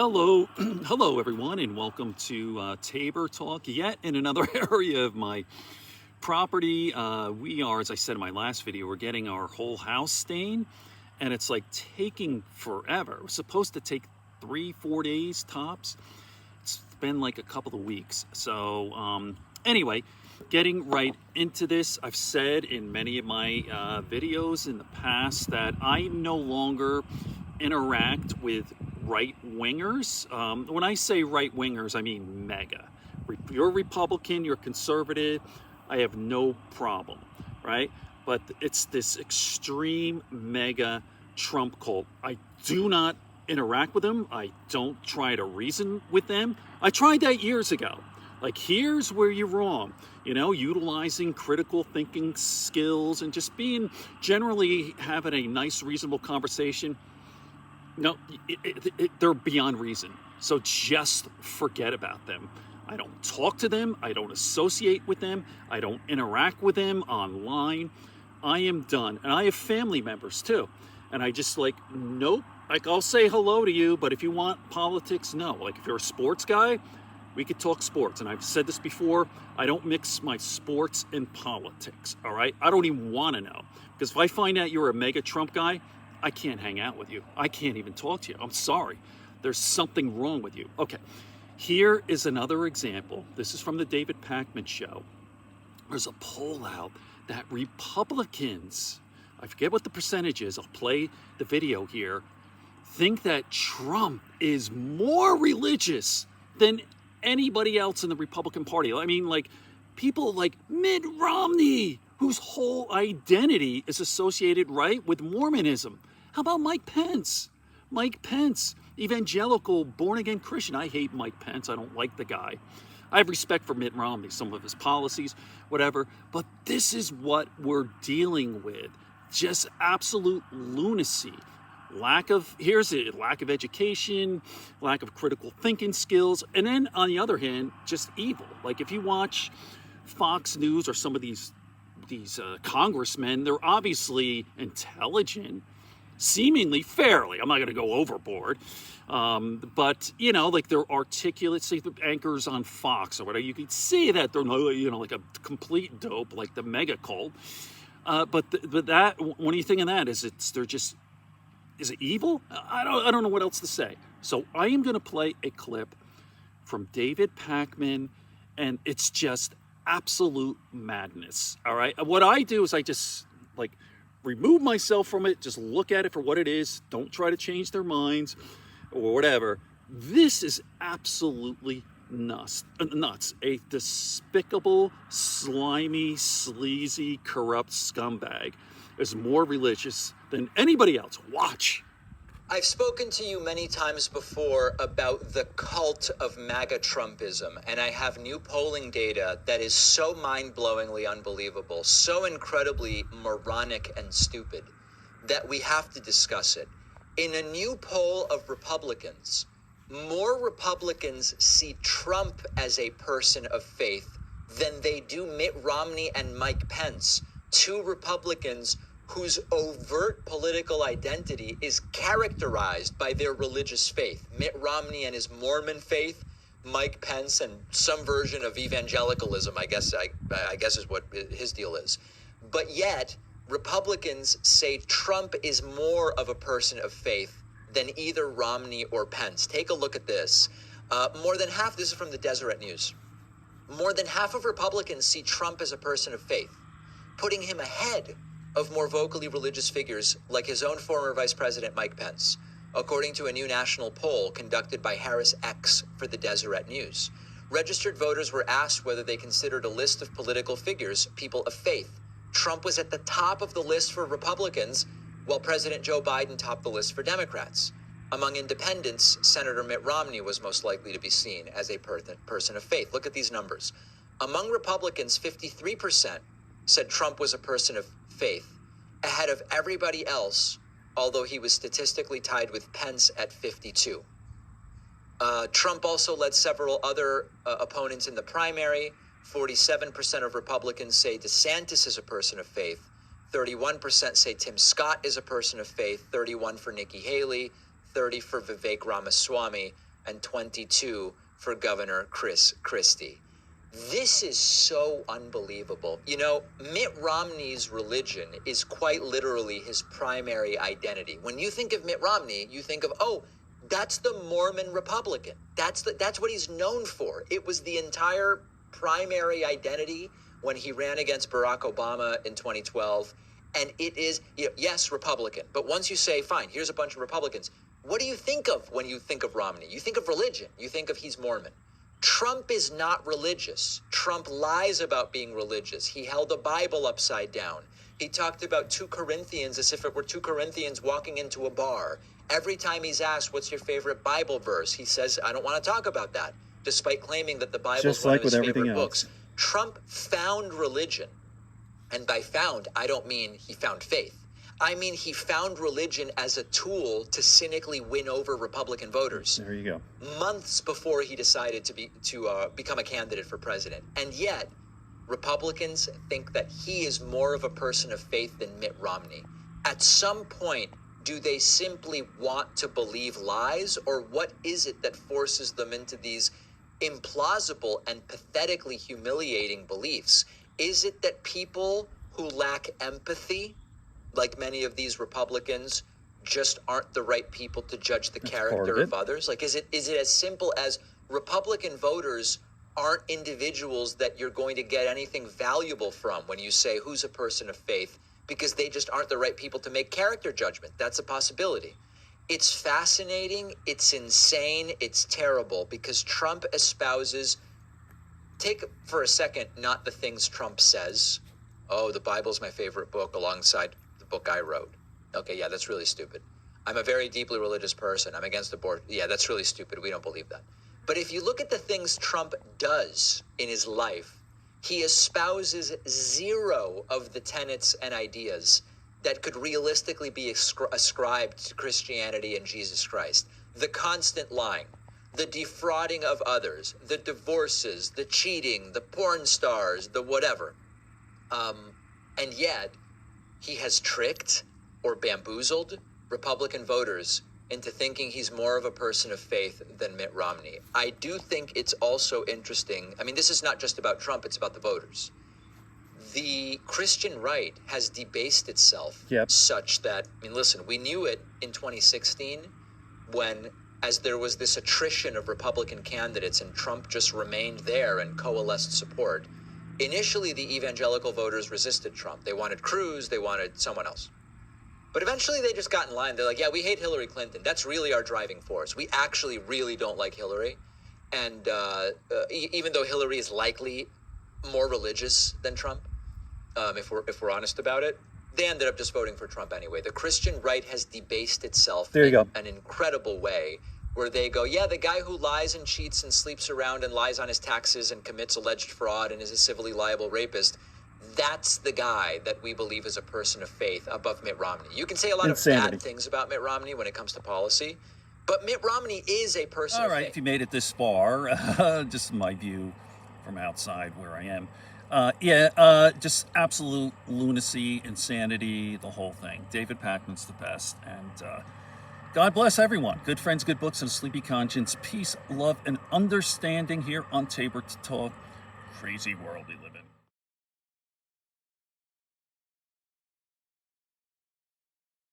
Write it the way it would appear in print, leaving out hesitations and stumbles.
Hello, hello everyone, and welcome to Tabor Talk, yet in another area of my property. We are, as I said in my last video, we're getting our whole house stained, and it's like taking forever. It was supposed to take 3-4 days tops. It's been like a couple of weeks. So anyway, getting right into this, I've said in many of my videos in the past that I no longer interact with right-wingers. When I say right-wingers, I mean mega. You're Republican, you're conservative, I have no problem, right? But it's this extreme mega Trump cult. I do not interact with them. I don't try to reason with them. I tried that years ago. Like, here's where you're wrong. You know, utilizing critical thinking skills and just being generally having a nice, reasonable conversation. No, they're beyond reason. So just forget about them. I don't talk to them. I don't associate with them. I don't interact with them online. I am done. And I have family members too. And I just nope. Like, I'll say hello to you, but if you want politics, no. Like, if you're a sports guy, we could talk sports. And I've said this before, I don't mix my sports and politics, all right? I don't even want to know. Because if I find out you're a mega Trump guy, I can't hang out with you. I can't even talk to you. I'm sorry. There's something wrong with you. Okay, here is another example. This is from the David Pakman Show. There's a poll out that Republicans, I forget what the percentage is, I'll play the video here, think that Trump is more religious than anybody else in the Republican Party. I mean, like, people like Mitt Romney, whose whole identity is associated, right, with Mormonism. How about Mike Pence? Mike Pence, evangelical, born-again Christian. I hate Mike Pence. I don't like the guy. I have respect for Mitt Romney, some of his policies, whatever. But this is what we're dealing with. Just absolute lunacy. Lack of education, lack of critical thinking skills. And then on the other hand, just evil. Like, if you watch Fox News or some of these congressmen, they're obviously intelligent, seemingly fairly. I'm not going to go overboard. But, you know, like, they're articulate, say the anchors on Fox or whatever. You can see that they're, you know, like a complete dope, like the mega cult. But that, when you think of that, is it evil? I don't know what else to say. So I am going to play a clip from David Pakman, and it's just absolute madness. All right. What I do is I just remove myself from it, just look at it for what it is. Don't try to change their minds or whatever. This is absolutely nuts. A despicable, slimy, sleazy, corrupt scumbag is more religious than anybody else. Watch. I've spoken to you many times before about the cult of MAGA Trumpism, and I have new polling data that is so mind-blowingly unbelievable, so incredibly moronic and stupid, that we have to discuss it. In a new poll of Republicans, more Republicans see Trump as a person of faith than they do Mitt Romney and Mike Pence, two Republicans whose overt political identity is characterized by their religious faith. Mitt Romney and his Mormon faith, Mike Pence and some version of evangelicalism, I guess is what his deal is. But yet, Republicans say Trump is more of a person of faith than either Romney or Pence. Take a look at this. More than half, this is from the Deseret News, more than half of Republicans see Trump as a person of faith, putting him ahead of more vocally religious figures like his own former Vice President Mike Pence, according to a new national poll conducted by Harris X for the Deseret News. Registered voters were asked whether they considered a list of political figures people of faith. Trump was at the top of the list for Republicans, while President Joe Biden topped the list for Democrats. Among independents, Senator Mitt Romney was most likely to be seen as a person of faith. Look at these numbers. Among Republicans, 53% said Trump was a person of faith, ahead of everybody else, although he was statistically tied with Pence at 52. Trump also led several other opponents in the primary. 47% of Republicans say DeSantis is a person of faith. 31% say Tim Scott is a person of faith. 31% for Nikki Haley. 30% for Vivek Ramaswamy. and 22 for Governor Chris Christie. This is so unbelievable. You know, Mitt Romney's religion is quite literally his primary identity. When you think of Mitt Romney, you think of, oh, that's the Mormon Republican. That's what he's known for. It was the entire primary identity when he ran against Barack Obama in 2012. And it is, yes, Republican. But once you say, fine, here's a bunch of Republicans, what do you think of when you think of Romney? You think of religion. You think of he's Mormon. Trump is not religious. Trump lies about being religious. He held the Bible upside down. He talked about 2 Corinthians as if it were 2 Corinthians walking into a bar. Every time he's asked, what's your favorite Bible verse? He says, I don't want to talk about that, despite claiming that the Bible is one of his favorite books. Trump found religion. And by found, I don't mean he found faith. I mean, he found religion as a tool to cynically win over Republican voters. There you go. Months before he decided to become a candidate for president. And yet, Republicans think that he is more of a person of faith than Mitt Romney. At some point, do they simply want to believe lies? Or what is it that forces them into these implausible and pathetically humiliating beliefs? Is it that people who lack empathy, like many of these Republicans, just aren't the right people to judge the character of others? Like, is it as simple as Republican voters aren't individuals that you're going to get anything valuable from when you say who's a person of faith, because they just aren't the right people to make character judgment? That's a possibility. It's fascinating. It's insane. It's terrible because Trump espouses, take for a second, not the things Trump says. Oh, the Bible's my favorite book alongside the book I wrote. Okay, yeah, that's really stupid. I'm a very deeply religious person. I'm against abortion. Yeah, that's really stupid. We don't believe that. But if you look at the things Trump does in his life, he espouses 0 of the tenets and ideas that could realistically be ascribed to Christianity and Jesus Christ. The constant lying, the defrauding of others, the divorces, the cheating, the porn stars, the whatever. And yet, he has tricked or bamboozled Republican voters into thinking he's more of a person of faith than Mitt Romney. I do think it's also interesting. I mean, this is not just about Trump, it's about the voters. The Christian right has debased itself such that, I mean, listen, we knew it in 2016 when, as there was this attrition of Republican candidates and Trump just remained there and coalesced support. Initially, the evangelical voters resisted Trump. They wanted Cruz, they wanted someone else. But eventually they just got in line. They're like, yeah, we hate Hillary Clinton. That's really our driving force. We actually really don't like Hillary. And even though Hillary is likely more religious than Trump, if we're honest about it, they ended up just voting for Trump anyway. The Christian right has debased itself in an incredible way, where they go, yeah, the guy who lies and cheats and sleeps around and lies on his taxes and commits alleged fraud and is a civilly liable rapist, that's the guy that we believe is a person of faith above Mitt Romney. You can say a lot of bad things about Mitt Romney when it comes to policy, but Mitt Romney is a person of faith. All right, if you made it this far, just my view from outside where I am. Just absolute lunacy, insanity, the whole thing. David Pakman's the best, and God bless everyone. Good friends, good books, and a sleepy conscience. Peace, love, and understanding here on Tabor to Talk. Crazy world we live in.